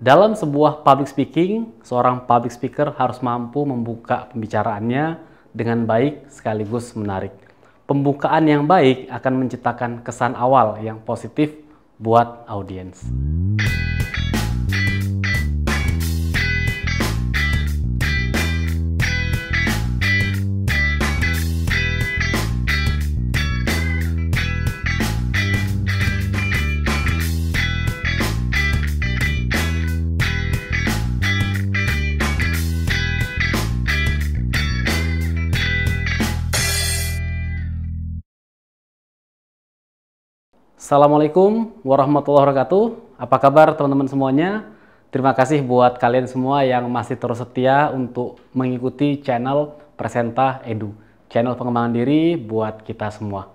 Dalam sebuah public speaking, seorang public speaker harus mampu membuka pembicaraannya dengan baik sekaligus menarik. Pembukaan yang baik akan menciptakan kesan awal yang positif buat audiens. Assalamualaikum warahmatullahi wabarakatuh. Apa kabar teman-teman semuanya? Terima kasih buat kalian semua yang masih terus setia untuk mengikuti channel Presenta Edu, channel pengembangan diri buat kita semua.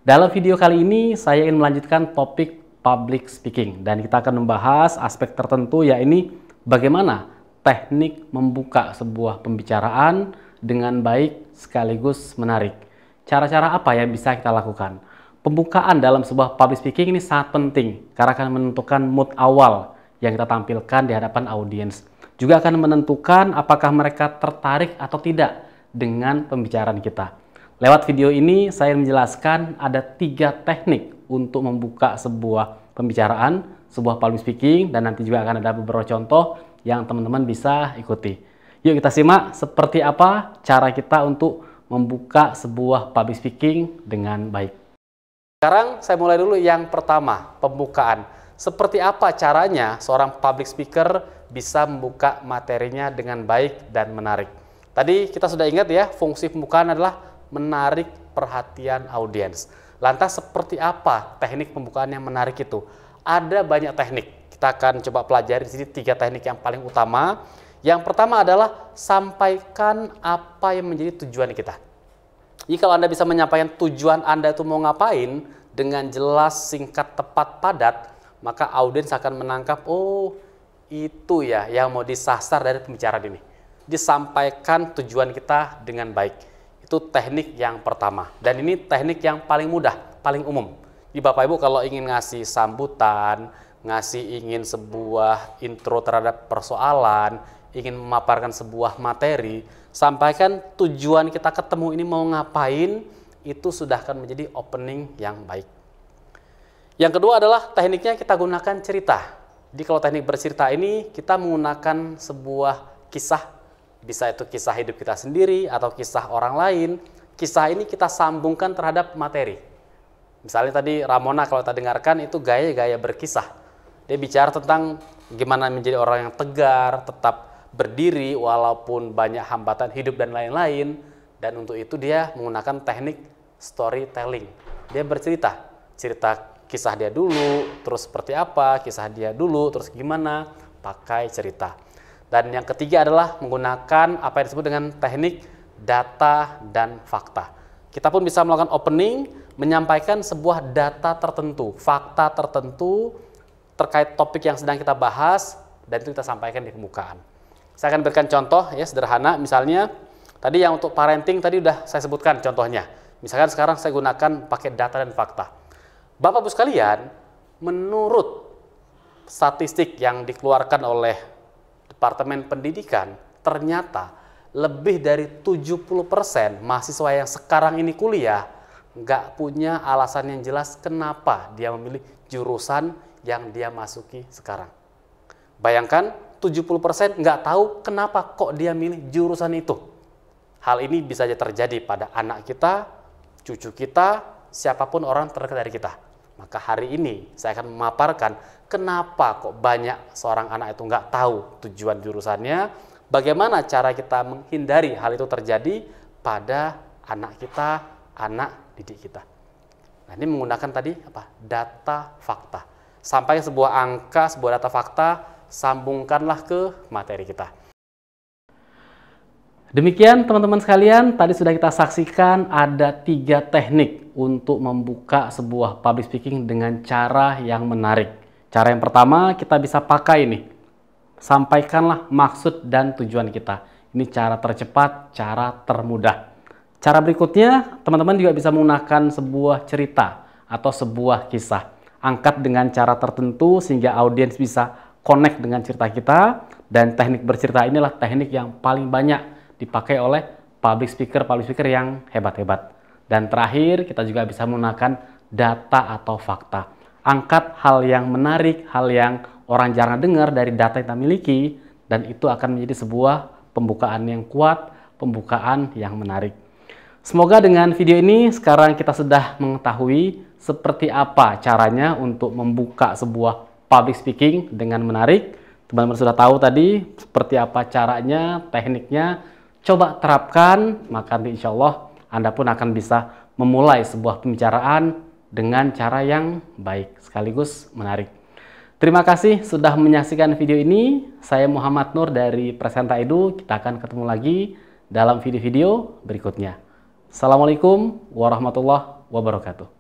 Dalam video kali ini saya ingin melanjutkan topik public speaking dan kita akan membahas aspek tertentu, yaitu bagaimana teknik membuka sebuah pembicaraan dengan baik sekaligus menarik. Cara-cara apa yang bisa kita lakukan? Pembukaan dalam sebuah public speaking ini sangat penting karena akan menentukan mood awal yang kita tampilkan di hadapan audiens. Juga akan menentukan apakah mereka tertarik atau tidak dengan pembicaraan kita. Lewat video ini saya menjelaskan ada 3 teknik untuk membuka sebuah pembicaraan, sebuah public speaking, dan nanti juga akan ada beberapa contoh yang teman-teman bisa ikuti. Yuk kita simak seperti apa cara kita untuk membuka sebuah public speaking dengan baik. Sekarang saya mulai dulu yang pertama, pembukaan. Seperti apa caranya seorang public speaker bisa membuka materinya dengan baik dan menarik? Tadi kita sudah ingat ya, fungsi pembukaan adalah menarik perhatian audiens. Lantas seperti apa teknik pembukaan yang menarik itu? Ada banyak teknik. Kita akan coba pelajari di sini 3 teknik yang paling utama. Yang pertama adalah sampaikan apa yang menjadi tujuan kita. Jadi kalau Anda bisa menyampaikan tujuan Anda itu mau ngapain dengan jelas, singkat, tepat, padat, maka audiens akan menangkap, oh itu ya yang mau disasar dari pembicaraan ini. Disampaikan tujuan kita dengan baik. Itu teknik yang pertama. Dan ini teknik yang paling mudah, paling umum. Jadi Bapak Ibu kalau ingin ngasih sambutan, ingin sebuah intro terhadap persoalan, ingin memaparkan sebuah materi, sampaikan tujuan kita ketemu ini mau ngapain, itu sudah akan menjadi opening yang baik. Yang kedua adalah tekniknya kita gunakan cerita. Jadi kalau teknik bercerita ini kita menggunakan sebuah kisah, bisa itu kisah hidup kita sendiri atau kisah orang lain. Kisah ini kita sambungkan terhadap materi. Misalnya tadi Ramona kalau kita dengarkan itu gaya-gaya berkisah. Dia bicara tentang gimana menjadi orang yang tegar, tetap berdiri walaupun banyak hambatan hidup dan lain-lain, dan untuk itu dia menggunakan teknik storytelling. Dia bercerita, cerita kisah dia dulu, terus seperti apa, kisah dia dulu, terus gimana, pakai cerita. Dan yang ketiga adalah menggunakan apa yang disebut dengan teknik data dan fakta. Kita pun bisa melakukan opening, menyampaikan sebuah data tertentu, fakta tertentu terkait topik yang sedang kita bahas, dan itu kita sampaikan di pembukaan. Saya akan berikan contoh ya sederhana, misalnya tadi yang untuk parenting tadi udah saya sebutkan contohnya. Misalkan sekarang saya gunakan pakai data dan fakta. Bapak Ibu sekalian, menurut statistik yang dikeluarkan oleh Departemen Pendidikan, ternyata lebih dari 70% mahasiswa yang sekarang ini kuliah nggak punya alasan yang jelas kenapa dia memilih jurusan yang dia masuki sekarang. Bayangkan 70% nggak tahu kenapa kok dia milih jurusan itu. Hal ini bisa saja terjadi pada anak kita, cucu kita, siapapun orang terdekat dari kita. Maka hari ini saya akan memaparkan kenapa kok banyak seorang anak itu nggak tahu tujuan jurusannya, bagaimana cara kita menghindari hal itu terjadi pada anak kita, anak didik kita. Nah ini menggunakan tadi apa? Data fakta. Sampai sebuah angka, sebuah data fakta, sambungkanlah ke materi kita. Demikian teman-teman sekalian, tadi sudah kita saksikan ada 3 teknik untuk membuka sebuah public speaking dengan cara yang menarik. Cara yang pertama kita bisa pakai ini, sampaikanlah maksud dan tujuan kita. Ini cara tercepat, cara termudah. Cara berikutnya, teman-teman juga bisa menggunakan sebuah cerita atau sebuah kisah. Angkat dengan cara tertentu sehingga audiens bisa connect dengan cerita kita, dan teknik bercerita inilah teknik yang paling banyak dipakai oleh public speaker yang hebat-hebat. Dan terakhir, kita juga bisa menggunakan data atau fakta. Angkat hal yang menarik, hal yang orang jarang dengar dari data yang kita miliki, dan itu akan menjadi sebuah pembukaan yang kuat, pembukaan yang menarik. Semoga dengan video ini sekarang kita sudah mengetahui seperti apa caranya untuk membuka sebuah public speaking dengan menarik. Teman-teman sudah tahu tadi seperti apa caranya, tekniknya. Coba terapkan, maka insya Allah Anda pun akan bisa memulai sebuah pembicaraan dengan cara yang baik sekaligus menarik. Terima kasih sudah menyaksikan video ini. Saya Muhammad Nur dari Presenta Edu. Kita akan ketemu lagi dalam video-video berikutnya. Assalamualaikum warahmatullahi wabarakatuh.